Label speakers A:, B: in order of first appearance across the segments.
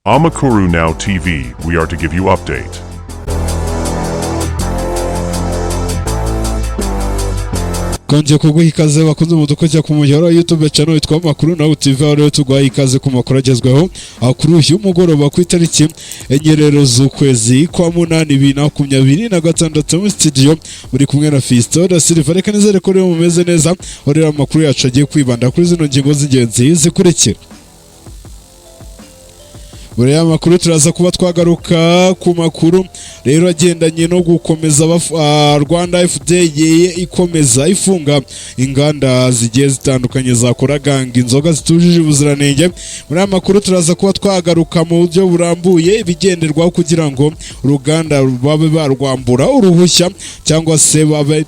A: Amakuru Now TV, we are to give you update.
B: Konje kuguha ikaze bakunze mu dukoja ku muyoro YouTube channel yitwa Amakuru Now TV, aho rero tuguha ikaze ku makuru agezweho kuri uyu mugoroba ku itariki enye z'ukwezi kwa munani 2026 mu studio muri kumwe na Fisto da Silva. Reka nizere ko rero mumeze neza, aho rero amakuru yacu agiye kwibanda kuri zino ngingo z'ingenzi zikurikira. Buriya makuru turaza kuba twagaruka ku makuru rero agendanye no gukomeza Rwanda FDA ikomeza ifunga inganda zigiye zitandukanye zakoraga inzoga zitujuje ubuziranenge. Muri aya makuru turaza kuba twagaruka mu buryo burambuye ibigenderwaho kugira ngo uruganda babe barwambura uruhushya cyangwa se babe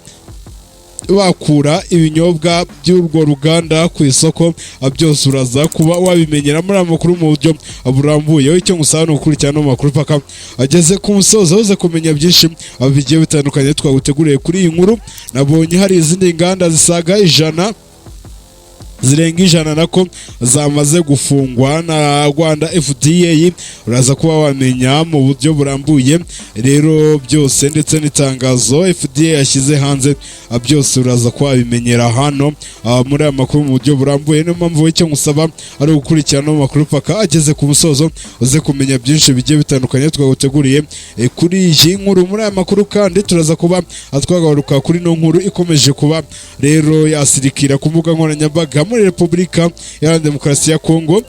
B: bakura ibinyobwa by'urwo ruganda ku isoko. Byose uraza kuba wabimenyera muri amakuru mu buryo burambuye. Icyo ngusaba ni ukurikirana amakuru paka ageze ku musozo uze kumenya byinshi bigiye bitandukanye twaguteguriye kuri iyi nkuru. Nabonye hari izindi nganda zirenga ijana nako zamaze gufungwa na Rwanda FDA. Uraza kuba wamenya mu buryo burambuye rero byose, ndetse n'itangazo FDA yashyize hanze, byose uraza kuba wabimenyera hano muri aya makuru mu buryo burambuye. Niyo mpamvu icyo ngusaba ari ugukurikirana amakuru paka ageze ku musozo uze kumenya byinshi bigiye bitandukanye twaguteguriye kuri iyi nkuru. Muri aya makuru kandi turaza kuba twagaruka kuri no nkuru ikomeje kuba rero yasirikira ku mbuga nkoranyambaga muri Repubulika ya Demokarasi ya Kongo.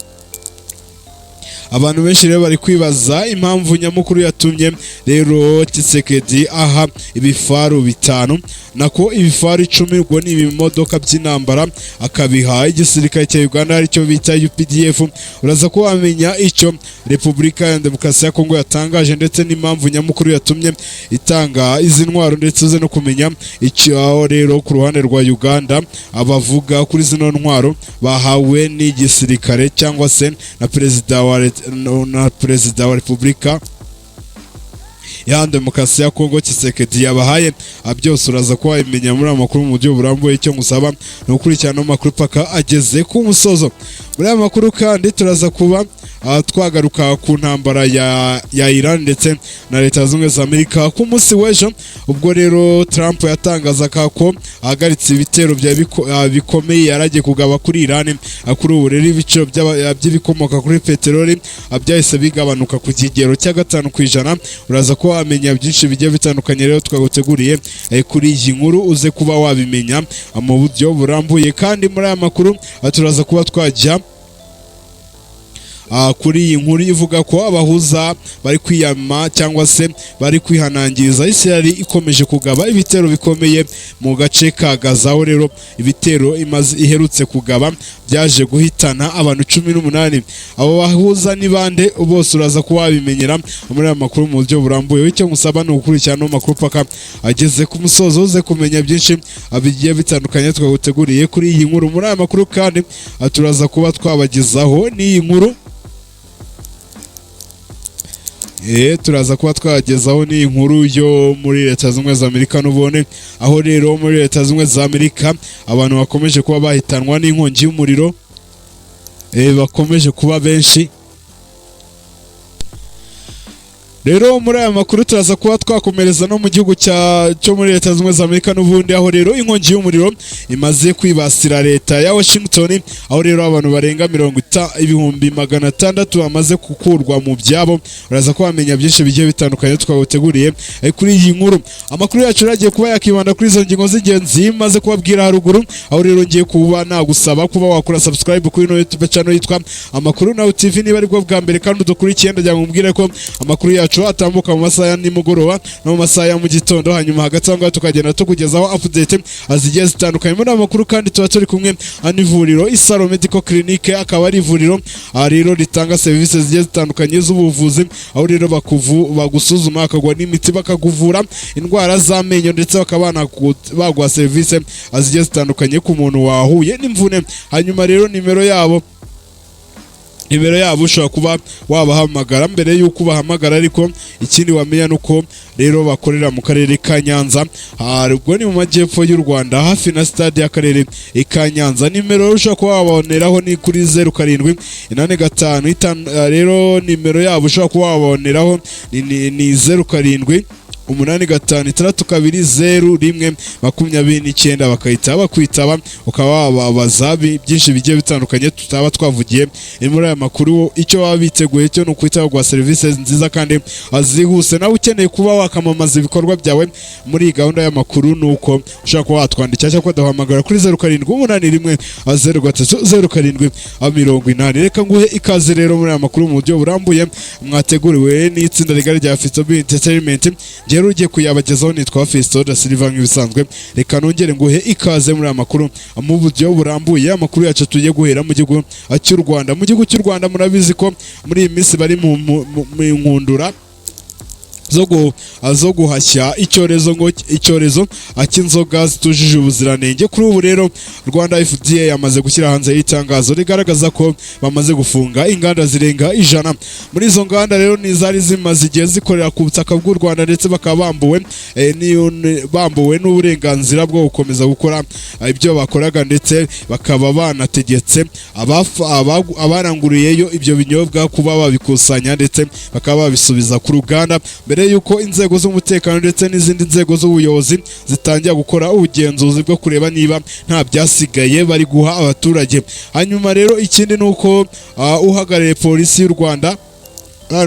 B: Abantu benshi rero bari kwibaza impamvu nyamukuru yatumye rero Tshisekedi aha ibifaru 5 nako ibifaru 10 ubwo ni ibimodoka by'intambara akabiha igisirikare cya Uganda aricyo bita UPDF. Uraza ko wamenya icyo Repubulika ya Demokarasi ya Kongo yatangaje ndetse n'impamvu nyamukuru yatumye itanga izi ntwaro, ndetse uze no kumenya icyo rero ku ruhande rwa Uganda abavuga kuri zino ntwaro bahawe n'igisirikare cyangwa se na Perezida wa Repubulika ya Demokarasi ya Kongo Tshisekedi yabahaye. Byose uraza kuba wabimenya muri amakuru mu buryo burambuye. Icyo ngusaba ni ukurikirana amakuru paka ageze ku musozo. Muri aya makuru kandi turaza kuba twagaruka ku ntambara ya Iran ndetse na Leta Zunze za Amerika ku munsi w'ejo, ubwo rero Trump yatangazaga ko ahagaritse ibitero bikomeye yaragiye kugaba kuri Iran. Kuri ubu rero ibiciro by'ibikomoka kuri peteroli byahise bigabanuka ku kigero cya 5%. Uraza ko wamenya byinshi bigiye bitandukanye rero twaguteguriye kuri iyi nkuru uze kuba wabimenya mu buryo burambuye. Kandi muri aya makuru turaza kuba twajya kuri iyi nkuru ivuga ko abahuza bari kwiyama cyangwa se bari kwihanangiriza Israel ikomeje kugaba ibitero bikomeye mu gace ka Gaza. Aho rero ibitero iherutse kugaba byaje guhitana abantu 18. Abo bahuza ni bande bose uraza kuba wabimenyera muri aya makuru mu buryo burambuye. Icyo ngusaba ni ugukurikirana amakuru paka ageze ku musozo uze kumenya byinshi bigiye bitandukanye twaguteguriye kuri iyi nkuru. Muri aya makuru kandi turaza kuba twabagezaho n'iyi nkuru turaza kuba twagezaho ni inkuru yo muri Leta Zunze za Amerika n'ubone, aho rero muri Leta Zunze za Amerika abantu bakomeje kuba bahitanwa n'inkongi y'umuriro, bakomeje kuba benshi. Rero muri aya makuru turaza kuba twakomereza no mu gihugu cyo muri Leta Zunze za Amerika n'ubundi, aho rero inkongi y'umuriro imaze kwibasira leta ya Washington, aho rero abantu barenga 600,000 bamaze kukurwa mu byabo. Uraza ko bamenya byinshi bigiye bitandukanye twaguteguriye kuri iyi nkuru. Amakuru yacu yagiye kuba yakibanda kuri izo ngingo z'ingenzi maze kubabwira haruguru, aho rero ngiye kuba nagusaba kuba wakora subscribe kuri YouTube channel yitwa Amakuru Now TV niba ari bwo bwa mbere kandi udukurikiye. Ndagira ngo mbwire ko amakuru yacu atambuka mu masaha nimugoroba no mu masaha ya mu gitondo, hanyuma hagati aho tukagenda tukugezaho update azigiye zitandukanye. Muri amakuru kandi tuba turi kumwe n'ivuriro Isaro Medical Clinic, akaba ari ivuriro rero ritanga serivisi zigiye zitandukanye z'ubuvuzi, aho rero bagusuzuma akagwa n'imiti bakakuvura indwara z'amenyo, ndetse bakabana bagwa serivisi zigiye zitandukanye ku muntu wahuye n'imvune. Hanyuma rero nimero yabo nimero yabo ushobora kuba wabahamagara mbere y'uko ubahamagara, ariko ikindi wamenya nuko rero bakorera mu karere ka Nyanza, ubwo ni mu majyepfo y'u Rwanda hafi na stade y'akarere ka Nyanza. Nimero ushobora kuba waboneraho ni kuri 0785, rero nimero yabo ushobora kuba waboneraho ni 0785620129 bakahita bakwitaba, ukaba wababaza byinshi bigiye bitandukanye tutaba twavugiye muri aya makuru. Icyo baba biteguye cyo ni ukwitaba kwa serivisi nziza kandi azihuse. Nawe ukeneye kuba wakamamaza ibikorwa byawe muri iyi gahunda y'amakuru, nuko ushaka kuba watwandikira cyangwa kuduhamagara kuri 0781030780. Reka nguhe ikaze rero muri aya makuru mu buryo burambuye mwateguriwe n'itsinda rigari rya Fistobi Entertainment. Rero ugiye kuyabagezaho nitwa Fisto da Silva nk'ibisanzwe. Reka nongere nguhe ikaze muri aya makuru mu buryo burambuye. Amakuru yacu tugiye guhera mu gihugu cy'u Rwanda. Mu gihugu cy'u Rwanda murabizi ko muri iyi minsi bari mu nkundura zo guhashya icyorezo cy'inzoga zitujuje ubuziranenge. Kuri ubu rero Rwanda FDA yamaze gushyira hanze itangazo rigaragaza ko bamaze gufunga inganda zirenga 100. Muri izo nganda rero ni zari zimaze igihe zikorera ku butaka bw'u Rwanda, ndetse bakaba bambuwe n'uburenganzira bwo gukomeza gukora ibyo bakoraga, ndetse bakaba banategetse abaranguriyeyo ibyo binyobwa kuba babikusanya ndetse bakaba babisubiza ku ruganda, mbere yuko inzego z'umutekano ndetse n'izindi nzego z'ubuyobozi zitangira gukora ubugenzuzi bwo kureba niba nta byasigaye bari guha abaturage. Hanyuma rero ikindi nuko uhagarariye polisi y'u Rwanda,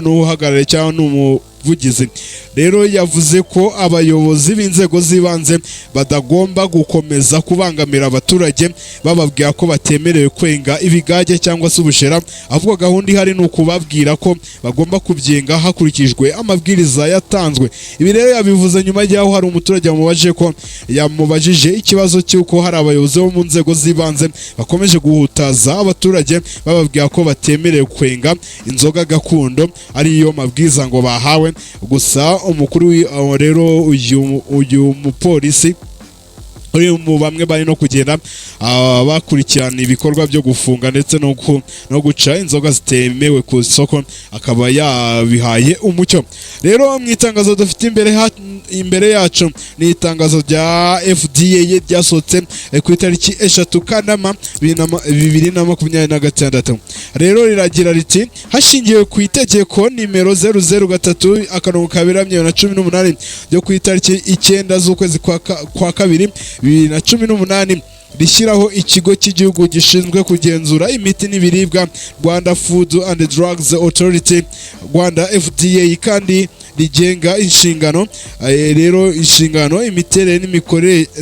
B: uhagarariye cyangwa n'umuvugizi rero yavuze ko abayobozi b'inzego z'ibanze badagomba gukomeza kubangamira abaturage bababwira ko batemerewe kwenga ibigage cyangwa se ubushera, avuga gahunda ihari ni ukubabwira ko bagomba kubyenga hakurikijwe amabwiriza yatanzwe. Ibi rero yabivuze nyuma y'aho hari umuturage yamubajije ikibazo cy'uko hari abayobozi bo mu nzego z'ibanze bakomeje guhutaza abaturage bababwira ko batemerewe kwenga inzoga gakondo, ariyo mabwiriza ngo bahawe. Gusa umukuru rero uyu mupolisi uri mu bamwe bari no kugenda bakurikirana ibikorwa byo gufunga ndetse no guca inzoga zitemewe ku isoko, akaba yabihaye umucyo. Rero mu itangazo dufite imbere yacu ni itangazo rya FDA ryasohotse ku itariki 3 Kanama 2026. Rero riragira riti hashingiwe ku itegeko nimero 003/2018 ryo ku itariki 9 z'ukwezi kwa 2 2018 rishyiraho ikigo cy'igihugu gishinzwe kugenzura imiti n'ibiribwa Rwanda Food and Drugs Authority Rwanda FDA, kandi rigenga inshingano imiterere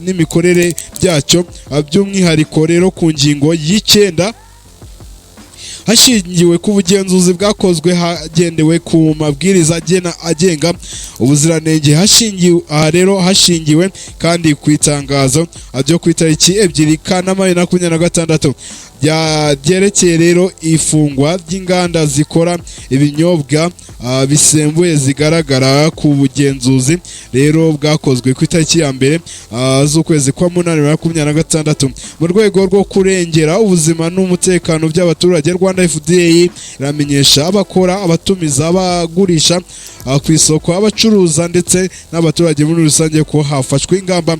B: n'imikorere byacyo, by'umwihariko rero ku ngingo y'9 hashingiwe ku bugenzuzi bwakozwe hagendewe ku mabwiriza agenga ubuziranenge. Hashingiwe kandi ku itangazo ryo ku itariki 2 Kanama 2026 byerekeye rero ifungwa ry'inganda zikora ibinyobwa bisembuye zigaragara ku bugenzuzi rero bwakozwe ku itariki ya 1 z'ukwezi kwa 8 2026 mu rwego rwo kurengera ubuzima n'umutekano by'abaturage. Rwanda FDA iramenyesha abakora, abatumiza, abagurisha ku isoko, abacuruza ndetse n'abaturage muri rusange ko hafashwe ingamba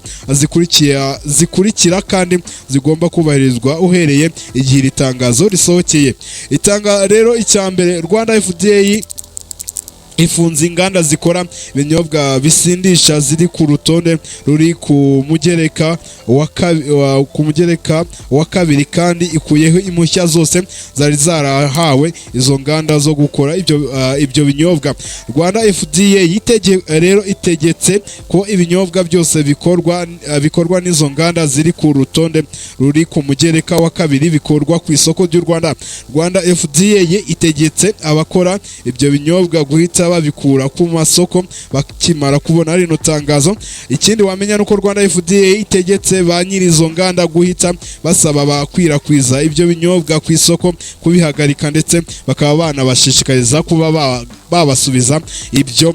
B: zikurikira kandi zigomba kubahirizwa uhereye igihe iri tangazo risohokeye. Rero icya mbere, Rwanda FDA ifunze inganda zikora ibinyobwa bisindisha ziri ku rutonde ruri ku mugereka wa kabiri, kandi ikuyeho impushya zose zari zarahawe izo nganda zo gukora ibyo binyobwa. Rwanda FDA rero itegetse ko ibinyobwa byose bikorwa n'izo nganda ziri ku rutonde ruri ku mugereka wa 2 bikorwa ku isoko ry'u Rwanda. Rwanda FDA itegetse abakora ibyo binyobwa guhita babikura ku masoko bakimara kubona rino tangazo. Ikindi wamenya nuko Rwanda FDA itegetse ba nyiri izo nganda guhita basaba bakwirakwiza ibyo binyobwa ku isoko kubihagarika, ndetse bakaba banabashishikariza kuba babasubiza ibyo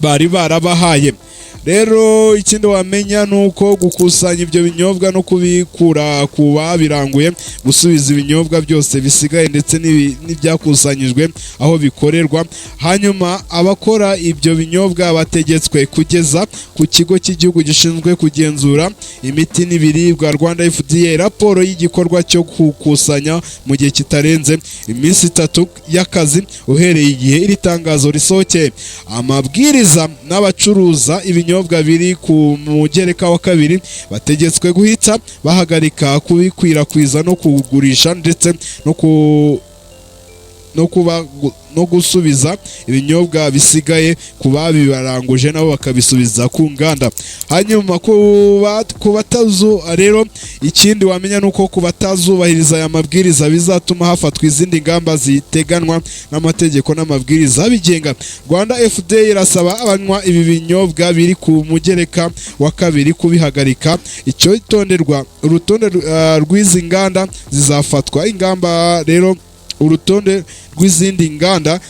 B: bari barabahaye. rero ikindi wamenya nuko gukusanya ibyo binyobwa no kubikura ku babiranguye, gusubiza ibinyobwa byose bisigaye ndetse n'ibyakusanyijwe aho bikorerwa. Hanyuma abakora ibyo binyobwa bategetswe kugeza ku kigo cy'igihugu gishinzwe kugenzura imiti n'ibiribwa Rwanda FDA raporo y'igikorwa cyo gukusanya mu gihe kitarenze iminsi 3 y'akazi uhereye igihe iri tangazo risohokeye. Amabwiriza n'abacuruza ibinyobwa biri ku mugereka wa 2 bategetswe guhita bahagarika kubikwirakwiza no kugurisha ndetse no gusubiza ibinyobwa bisigaye ku babibaranguje nabo bakabisubiza ku nganda. Hanyuma ku batazu rero ikindi wamenya nuko ku batazubahiriza aya mabwiriza bizatuma hafatwa izindi ngamba ziteganwa n'amategeko n'amabwiriza bigenga. Rwanda FDA irasaba abanywa ibi binyobwa biri ku mugereka wa 2 kubihagarika. Icyo itonderwa urutonde rw'izi nganda zizafatwa ingamba rero urutonde rw'izindi nganda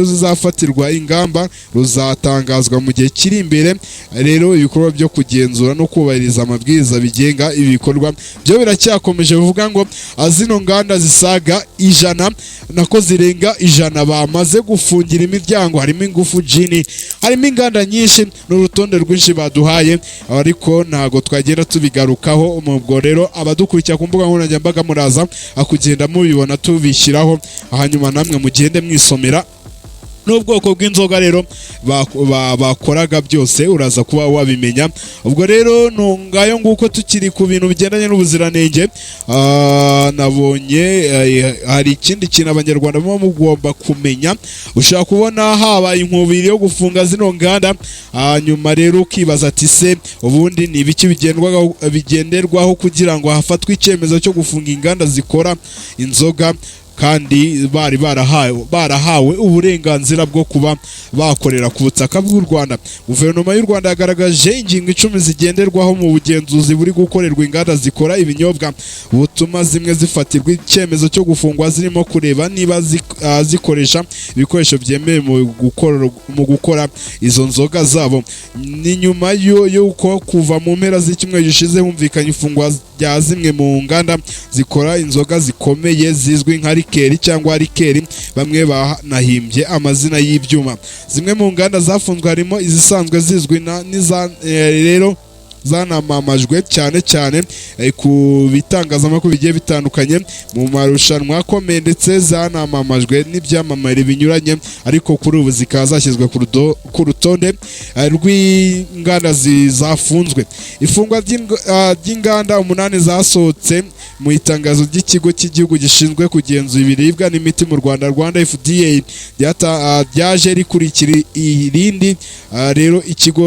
B: zizafatirwa ingamba ruzatangazwa mu gihe kiri imbere. Rero ibikorwa byo kugenzura no kubahiriza amabwiriza bigenga ibi bikorwa byo biracyakomeje. Bivuga ngo zino nganda zisaga 100 nako zirenga 100 bamaze gufungira imiryango. Harimo Ingufu Gin, harimo inganda nyinshi n'urutonde rwinshi baduhaye, ariko ntago twagenda tubigarukaho. Umubwo rero abadukurikira ku mbuga nkoranyambaga muraza akugenda mubibona tubishyiraho, hanyuma namwe mugende mwisomera n'ubwoko bw'inzoga rero bakoraga byose uraza kuba wabimenya. Ubwo rero ngayo nguko tukiri ku bintu bigendanye n'ubuziranenge. Nabonye hari ikindi kintu abanyarwanda baba mugomba kumenya. Ushaka kubona habaye inkubiri yo gufunga zino nganda, hanyuma rero ukibaza ati se ubundi ni ibiki bigenderwaho kugira ngo hafatwe icyemezo cyo gufunga inganda zikora inzoga kandi bari barahawe uburenganzira bwo kuba bakorera ku butaka bw'u Rwanda. Guverinoma y'u Rwanda yagaragaje ingingo 10 zigenderwaho mu bugenzuzi buri gukorerwa inganda zikora ibinyobwa butuma zimwe zifatirwa icyemezo cyo gufungwa, zirimo kureba niba zikoresha ibikoresho byemewe mu gukora izo nzoga zabo. Ni nyuma y'uko kuva mu mpera z'icyumweru gishize humvikanye ifungwa rya zimwe mu nganda zikora inzoga zikomeye zizwi nka rikeri cyangwa rikeri, bamwe banahimbye amazina y'ibyuma. Zimwe mu nganda zafunzwe harimo izisanzwe zizwi rero zanamamajwe cyane ku bitangazamakuru bigiye bitandukanye mu marushanwa akomeye, ndetse zanamamajwe n'ibyamamare binyuranye, ariko kuri ubu zikaba zashyizwe ku rutonde rw'inganda zafunzwe. Ifungwa ry'inganda 8 zasohotse mu itangazo ry'ikigo cy'igihugu gishinzwe kugenzura ibiribwa n'imiti mu Rwanda Rwanda FDA ryaje rikurikira irindi. Rero ikigo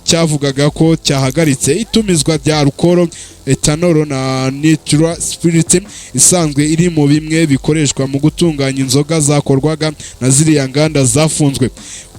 B: cyavugaga ko cyahagaritse itumizwa rya alcohol, ethanol na natural spirit isanzwe iri mu bimwe bikoreshwa mu gutunganya inzoga zakorwaga na ziriya nganda zafunzwe.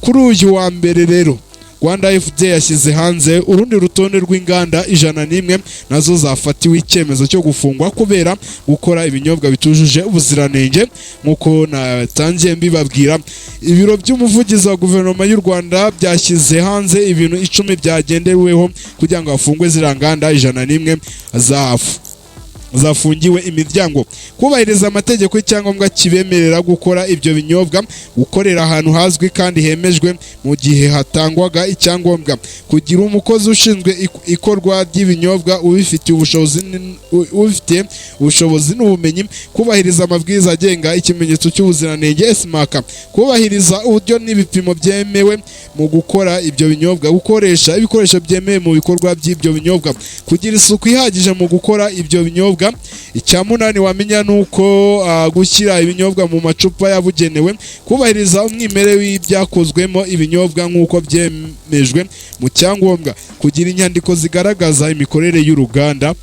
B: Kuri uyu wa mbere rero Rwanda FDA yashyize hanze urundi rutonde rw'inganda 101 nazo zafatiwe icyemezo cyo gufungwa kubera gukora ibinyobwa bitujuje ubuziranenge. Nkuko natangiye mbibabwira, ibiro by'umuvugizi wa guverinoma y'u Rwanda byashyize hanze ibintu 10 byagendeweho kugira ngo hafungwe ziriya nganda 101 zafungiwe imiryango: kubahiriza amategeko y'icyangombwa kibemerera gukora ibyo binyobwa, gukorera ahantu hazwi kandi hemejwe mu gihe hatangwaga icyangombwa, kugira umukozi ushinzwe ikorwa ry'ibinyobwa ubifitiye ubushobozi n'ubumenyi, kubahiriza amabwiriza agenga ikimenyetso cy'ubuziranenge SMARC, kubahiriza uburyo n'ibipimo byemewe mu gukora ibyo binyobwa, gukoresha ibikoresho byemewe mu bikorwa by'ibyo binyobwa, kugira isuku ihagije mu gukora ibyo binyobwa. Icya munani wamenya nuko gushyira ibinyobwa mu macupa yabugenewe, kubahiriza umwimerere w'ibyakozwemo ibinyobwa nk'uko byemejwe mu cyangombwa, kugira inyandiko zigaragaza imikorere y'uruganda.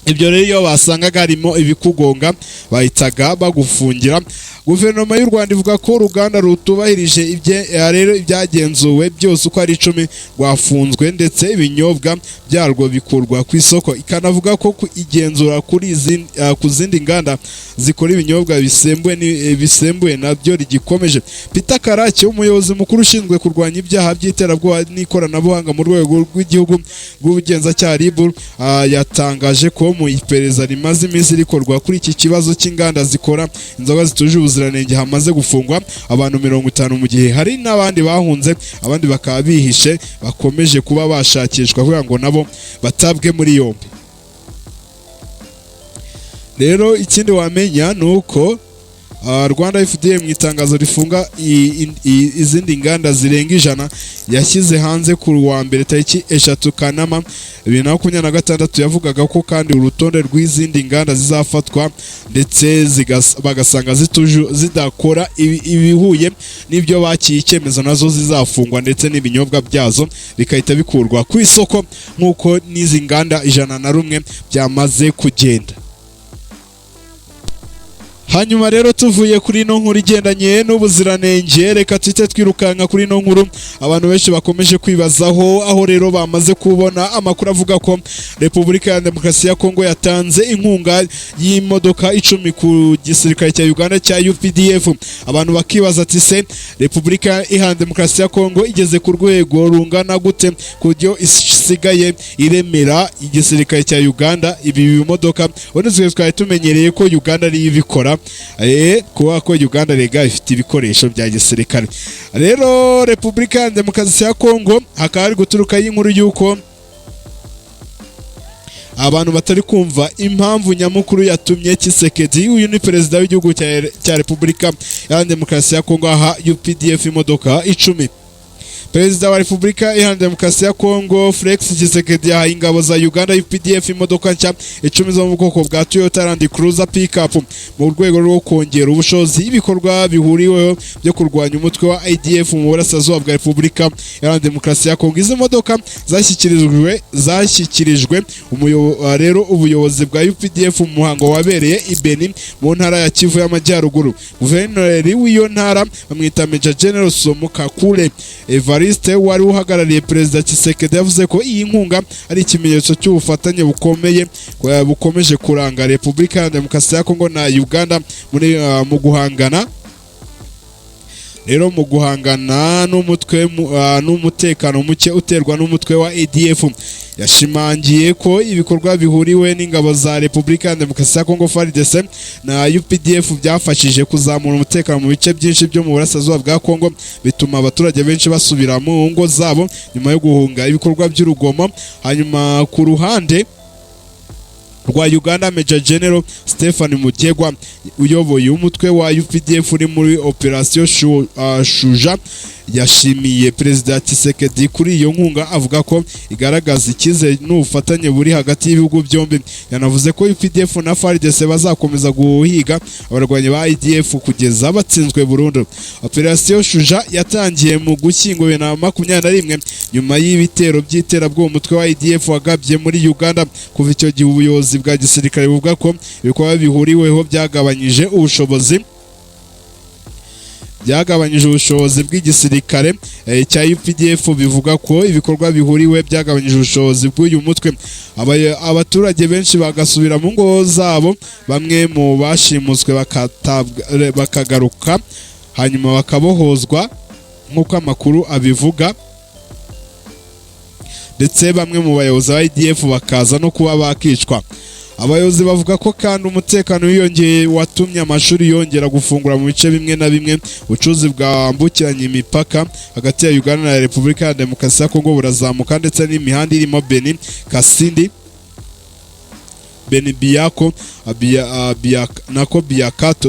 B: Ibyo rero iyo basangaga harimo ibikugonga bahitaga bagufungira. Guverinoma y'u Rwanda ivuga ko uruganda rutubahirije rero ibyagenzuwe byose uko ari 10 rwafunzwe ndetse ibinyobwa byarwo bikurwa ku isoko. Ikanavuga ko igenzura ku zindi nganda zikora ibinyobwa bisembuye nabyo rigikomeje. Peter Karake, umuyobozi mukuru ushinzwe kurwanya ibyaha by'iterabwoba n'ikoranabuhanga mu rwego rw'igihugu rw'ubugenzacyaha RIB, yatangaje ko mu iperereza rimaze iminsi rikorwa kuri iki kibazo cy'inganda zikora inzoga zitujuje ubuziranenge hamaze gufungwa abantu 50, mu gihe hari n'abandi bahunze, abandi bakaba bihishe bakomeje kuba bashakishwa kugira ngo nabo batabwe muri yombi. Rero ikindi wamenya nuko Rwanda FDA mu itangazo rifunga izindi nganda zirenga 100 yashyize hanze ku wa mbere tariki 3 Kanama 2026, yavugaga ko kandi urutonde rw'izindi nganda zizafatwa ndetse bagasanga zidakora ibihuye n'ibyo bakiye icyemezo nazo zizafungwa ndetse n'ibinyobwa byazo bikahita bikurwa ku isoko nk'uko n'izi nganda 101 byamaze kugenda. Hanyuma rero tuvuye kuri ino nkuru igendanye n'ubuziranenge, reka tuhite twirukanka kuri ino nkuru abantu benshi bakomeje kwibazaho, aho rero bamaze kubona amakuru avuga ko Repubulika ya Demokarasi ya Kongo yatanze inkunga y'imodoka 10 ku gisirikare cya Uganda cya UPDF. Abantu bakibaza ati se Repubulika ya Demokarasi ya Kongo igeze ku rwego rungana gute kujyo isigaye iremera igisirikare cya Uganda ibi bimodoka? Onezwe twari tumenyereye ko Uganda ari ibikora kuba ko Uganda rega ifite ibikoresho bya gisirikare. Rero Repubulika ya Demokarasi ya Kongo hakaba ari guturuka y'inkuru y'uko abantu batari kumva impamvu nyamukuru yatumye Tshisekedi, uyu ni perezida w'igihugu cya Repubulika ya Demokarasi ya Kongo, aha UPDF imodoka 10. Perezida wa Repubulika ya Demokarasi ya Kongo Felix Tshisekedi yahaye ingabo za Uganda UPDF imodoka nshya 10 zo mu bwoko bwa Toyota Land Cruiser Pickup mu rwego rwo kongera ubushobozi ibikorwa bihuriweho byo kurwanya umutwe wa ADF mu burasirazuba bwa Repubulika ya Demokarasi ya Kongo. Izi modoka zashyikirijwe ubuyobozi bwa UPDF mu muhango wabereye i Beni mu ntara ya Kivu y'Amajyaruguru. Guverineri w'iyo ntara bamwita Major General Somukakule Evariste wari uhagarariye Perezida Tshisekedi yavuze ko iyi nkunga ari ikimenyetso cy'ubufatanye bukomeje kuranga Repubulika ya Demokarasi ya Kongo na Uganda mu guhangana rero mu guhangana n'umutekano muke uterwa n'umutwe wa ADF. Yashimangiye ko ibikorwa bihuriwe n'ingabo za Repubulika ya Demokarasi ya Kongo FARDC na UPDF byafashije kuzamura umutekano mu bice byinshi byo mu burasirazuba bwa Kongo, bituma abaturage benshi basubira mu ngo zabo nyuma yo guhunga ibikorwa by'urugomo. Hanyuma ku ruhande rwa Uganda, Major General Stephen Mugegwa uyoboye umutwe wa UPDF uri muri Operation Shuja yashimiye Perezida Tshisekedi kuri iyo nkunga, avuga ko igaragaza icyizere n'ubufatanye buri hagati y'ibihugu byombi. Yanavuze ko UPDF na FARDC bazakomeza guhiga abarwanyi ba ADF kugeza batsinzwe burundu. Operation Shuja yatangiye mu Gushyingo 2021 nyuma y'ibitero by'iterabwoba umutwe wa ADF wagabye muri Uganda. Kuva icyo gihe ubuyobozi bwa gisirikare buvuga ko ibikorwa bihuriweho byagabanyije ubushobozi bw'igisirikare cya UPDF. Bivuga ko ibikorwa bihuriwe byagabanyije ubushobozi bw'uyu mutwe. Abaturage benshi bagasubira mu ngo zabo, bamwe mu bashimuswe bakagaruka hanyuma bakabohozwa nk'uko amakuru abivuga, ndetse bamwe mu bayobozi ba ADF bakaza no kuba bakicwa. Abayobozi bavuga ko kandi umutekano wiyongeye watumye amashuri yongera gufungura mu bice bimwe na bimwe. Ubucuruzi bwambukiranya imipaka hagati ya Uganda na Repubulika ya Demokarasi ya Kongo burazamuka, ndetse n'imihanda irimo Beni Kasindi, Beni Biako,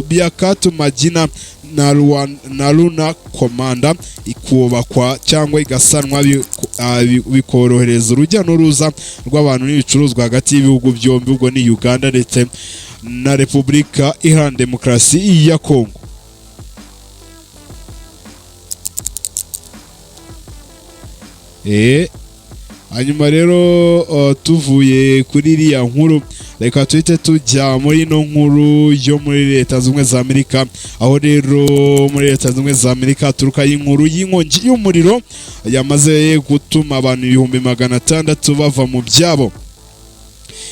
B: Biakato Magina na Luna Komanda ikubakwa cyangwa igasanwa bikorohereza urujya n'uruza rw'abantu n'ibicuruzwa hagati y'ibihugu byombi, ubwo ni Uganda ndetse na Repubulika ya Demokarasi ya Kongo. Hanyuma rero tuvuye kuri iriya nkuru, reka tuhite tujya muri ino nkuru yo muri Leta Zunze Ubumwe za Amerika, aho rero muri Leta Zunze Ubumwe za Amerika haturuka inkuru y'inkongi y'umuriro yamaze gutuma abantu 600 bava mu byabo.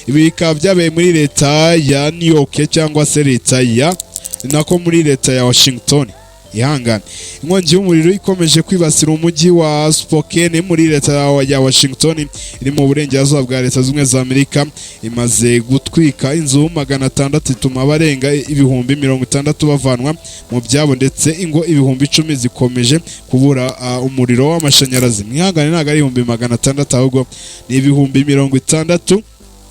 B: Ibi bikaba byabaye muri leta ya New York cyangwa se leta ya nako muri leta ya Washington. Ihangane, inkongi y'umuriro ikomeje kwibasira umujyi wa Spokane muri leta ya Washington iri mu burengerazuba bwa Leta Zunze Ubumwe za Amerika, imaze gutwika inzu 600 ituma abarenga 60,000 bavanwa mu byabo, ndetse ingo 10,000 zikomeje kubura umuriro w'amashanyarazi. Mwihangane, ntabwo ari 600 ahubwo ni 60,000.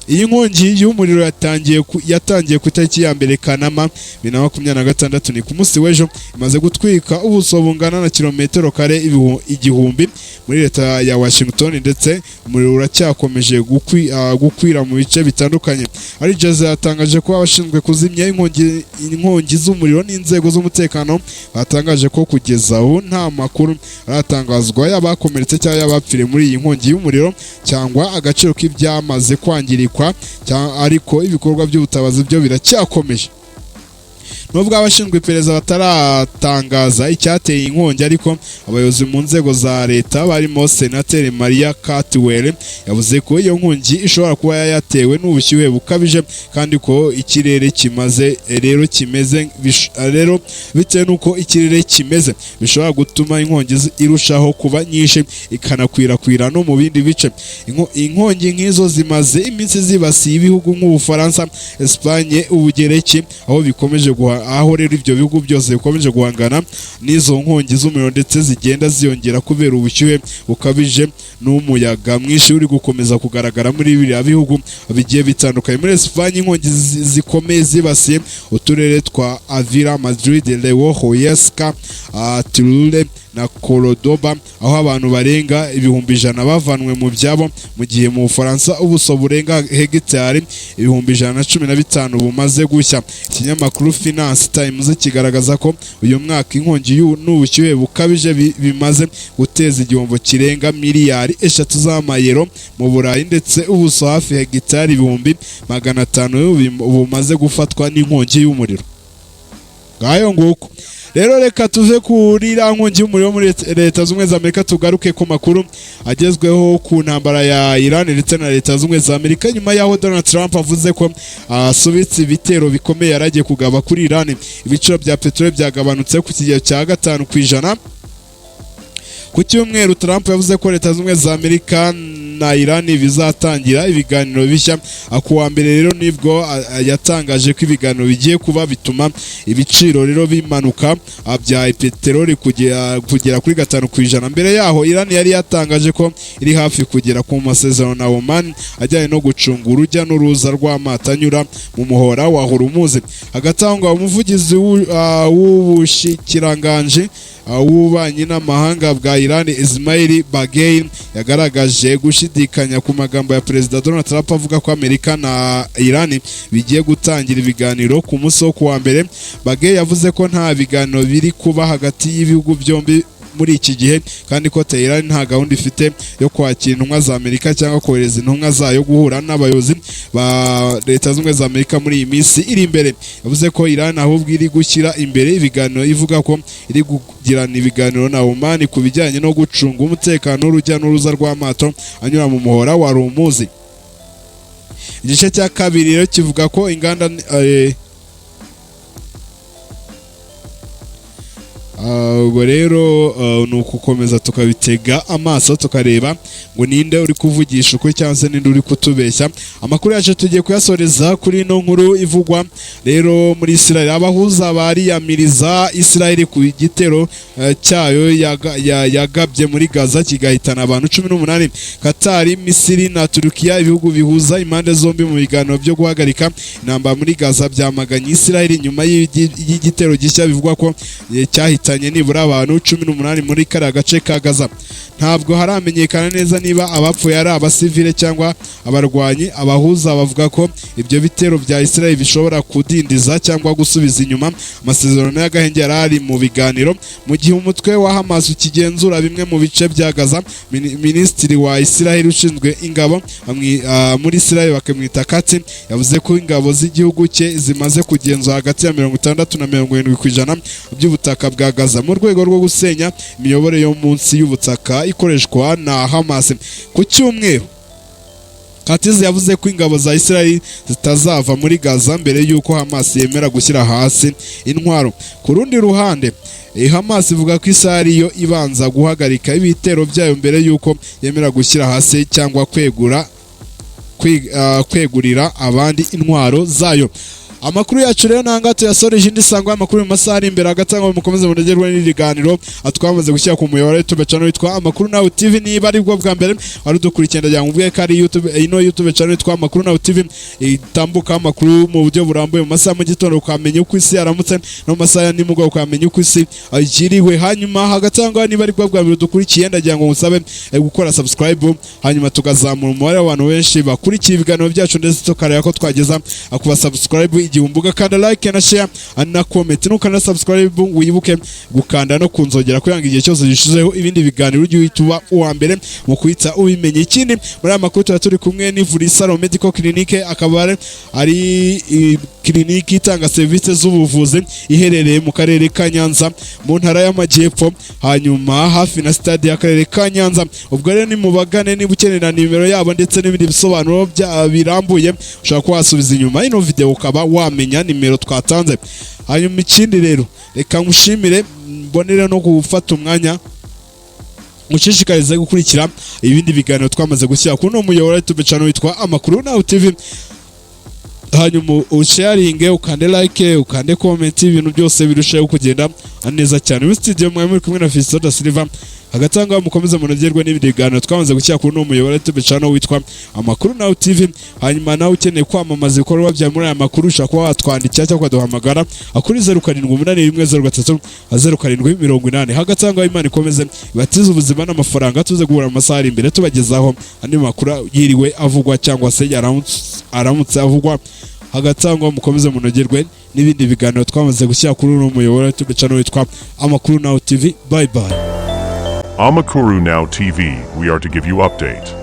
B: Iyi nkongi y'umuriro yatangiye ku itariki ya mbere Kanama 2026, ni ku munsi w'ejo, imaze gutwika ubuso bungana na kilometero kare 1000 muri leta ya Washington, ndetse umuriro uracyakomeje gukwira mu bice bitandukanye. Ari Jose yatangaje ko abashinzwe kuzimya inkongi z'umuriro n'inzego z'umutekano batangaje ko kugeza aho nta makuru aratangazwa y'abakomeretse cyangwa y'abapfiriye muri iyi nkongi y'umuriro cyangwa agaciro k'ibyamaze kwangirika, ariko ibikorwa by'ubutabazi byo biracyakomeje. Nubwo abashinzwe iperereza bataratangaza icyateye inkongi, ariko abayobozi mu nzego za leta barimo Senateri Maria Cantwell yavuze ko iyo nkongi ishobora kuba yatewe n'ubushyuhe bukabije, kandi ko ikirere bitewe n'uko ikirere kimeze bishobora gutuma inkongi irushaho kuba nyinshi ikanakwirakwira no mu bindi bice. Inkongi nk'izo zimaze iminsi zibasiye ibihugu nk'Ubufaransa, Espagne, Ubugereki, aho rero ibyo bihugu byose bikomeje guhangana n'izo nkongi z'umuriro, ndetse zigenda ziyongera kubera ubushyuhe bukabije n'umuyaga mwinshi uri gukomeza kugaragara muri biriya bihugu bigiye bitandukanye. Muri Espagne, inkongi zikomeye zibasiye uturere twa Avila, Madrid, León, Huesca, Teruel na Córdoba, aho abantu barenga 100,000 bavanwe mu byabo, mu gihe mu Bufaransa ubuso burenga hegitari 115 bumaze gushya. Ikinyamakuru Finance Times kigaragaza ko uyu mwaka inkongi n'ubushyuhe bukabije bimaze guteza igihombo kirenga miliyari 3 z'amayero mu Burayi, ndetse ubuso hafi hegitari 500 bumaze gufatwa n'inkongi y'umuriro. Ngayo nguko rero, reka tuve kuri nkongi y'umuriro muri Leta Zunze Ubumwe za Amerika, tugaruke ku makuru agezweho ku ntambara ya Iran ndetse na Leta Zunze Ubumwe za Amerika, nyuma y'aho Donald Trump avuze ko asubitse ibitero bikomeye yaragiye kugaba kuri Iran. Ibiciro bya peteroli byagabanutse ku kigero cya 5%. Ku cyumweru, Trump yavuze ko Leta Zunze Ubumwe za Amerika na Iran bizatangira ibiganiro bishya. Ku wa mbere rero nibwo yatangaje ko ibiganiro bigiye kuba bituma ibiciro rero bimanuka bya peteroli kugera kuri 5%. Mbere yaho Iran yari yatangaje ko iri hafi kugera ku masezerano na Oman ajyanye no gucunga urujya n'uruza rw'amato anyura mu muhora wa Hormuz. Hagati aho ngo umuvugizi w'ubushikiranganje w'ububanyi n'amahanga bwa Iran, Ismail Bagei, yagaragaje gushidikanya ku magambo ya Perezida Donald Trump avuga ko Amerika na Iran bigiye gutangira ibiganiro ku munsi wo kuwa mbere. Bagei yavuze ko nta biganiro biri kuba hagati y'ibihugu byombi muri iki gihe, kandi ko Tehran nta gahunda ifite yo kwakira intumwa za Amerika cyangwa kohereza intumwa zayo guhura n'abayobozi ba Leta Zunze Ubumwe za Amerika muri iyi minsi iri imbere. Yavuze ko Iran ahubwo iri gushyira imbere ibiganiro, ivuga ko iri kugirana ibiganiro na Oman ku bijyanye no gucunga umutekano w'urujya n'uruza rw'amato anyura mu muhora wa Hormuz. Igice cya kabiri rero kivuga ko inganda ubwo rero ni ukukomeza tukabitega amaso tukareba ngo ninde uri kuvugisha ukuri cyangwa se ninde uri kutubeshya. Amakuru yacu tugiye kuyasoreza kuri ino nkuru ivugwa rero muri Israel. Abahuza bariyamiriza Israel ku gitero cyayo yagabye muri Gaza kigahitana abantu 18. Qatar, Misiri na Turukiya, ibihugu bihuza impande zombi mu biganiro byo guhagarika intambara muri Gaza, byamaganye Israel nyuma y'igitero gishya bivugwa ko cyahitanye yahitanye nibura abantu 18 muri kariya gace ka Gaza. Ntabwo haramenyekana neza niba abapfuye ari abasivile cyangwa abarwanyi. Abahuza bavuga ko ibyo bitero bya Israel bishobora kudindiza cyangwa gusubiza inyuma amasezerano y'agahenge yari ari mu biganiro, mu gihe umutwe wa Hamas ukigenzura bimwe mu bice bya Gaza. Minisitiri wa Israel ushinzwe ingabo muri Israel bakamwita Katz yavuze ko ingabo z'igihugu cye zimaze kugenzura hagati ya 60 na 70% by'ubutaka bwa Gaza mu rwego rwo gusenya imiyoboro yo munsi y'ubutaka ikoreshwa na Hamas. Ku cyumweru Katz yavuze ko ingabo za Israel zitazava muri Gaza mbere y'uko Hamas yemera gushyira hasi intwaro. Ku rundi ruhande Hamas ivuga ko Israel yo ibanza guhagarika ibitero byayo mbere y'uko yemera gushyira hasi cyangwa kwegurira abandi intwaro zayo. Amakuru yacu rero nanga tuyasoreje indi sangwa amakuru mu masaha ari imbere agatanga mukomeze munogerwe n'ibiganiro atwamaze gushyira ku muyoboro YouTube channel witwa Amakuru Now TV. Niba ari bwo bwa mbere ari dukurikirana cyangwa ubwe kari YouTube channel witwa Amakuru Now TV itambuka amakuru mu buryo burambuye mu masaha mu gitondo ukamenya uko isi yaramutse no masaha nimugoroba ukamenya uko isi agiriwe. Hanyuma hagatanga niba ari bwo bwa mbere dukurikiye ndagira ngo musabe gukora subscribe, hanyuma tugazamura umubare w'abantu benshi bakurikiye ibiganiro byacu ndetse tukareba ko twageza akuba subscribe igihumbuga. Kanda like na share na comment nukana subscribe wibuke gukanda no kunzogera kugira igihe cyose gishizeho ibindi biganiro ujye uhita uwa mbere mu kwita ubimenye. Ikindi muri amakuru turi kumwe n'Ivuri Salon Medical Clinic, akaba ari clinic itanga service z'ubuvuzi iherereye mu karere ka Nyanza mu ntara y'Amajyepfo, hanyuma hafi na stade y'akarere ka Nyanza. Ubwo rero ni mubagane niba ukenera nimero yabo ndetse n'ibindi bisobanuro birambuye ushaka kwasubiza inyuma ino video ukaba wamenya nimero twatanze. Hanyuma ikindi rero reka ngushimire mbonere no gufata umwanya ushishikarize gukurikira ibindi biganiro twamaze gushyira kuri no muyoboro YouTube channel witwa Amakuru Now TV. Hanyuma usharinge, ukande like, ukande comment, ibintu byose birushaho kugenda neza cyane. Muri studio muri kumwe na Fiston da Silva agatanga mukomeza munogerwe n'ibindi biganiro twamaze gushyira kuri no muyoboro YouTube channel witwa Amakuru Now TV. Hanyuma nawe ukeneye kwamamaza ibikorwa bya muri aya makuru ushaka kuba watwandikira cyangwa duhamagara akuri 0781107080. Hagatanga Imana ikomeze batize ubuzima n'amafaranga tuze guhura mu masaha ari imbere tubagezaho andi makuru yiriwe avugwa cyangwa se aramutse avugwa. Hagatangwa mukomeze munogerwe n'ibindi biganiro twamaze gushyira kuri no muyoboro YouTube channel witwa Amakuru Now TV. Bye bye.
A: Amakuru Now TV, we are to give you update.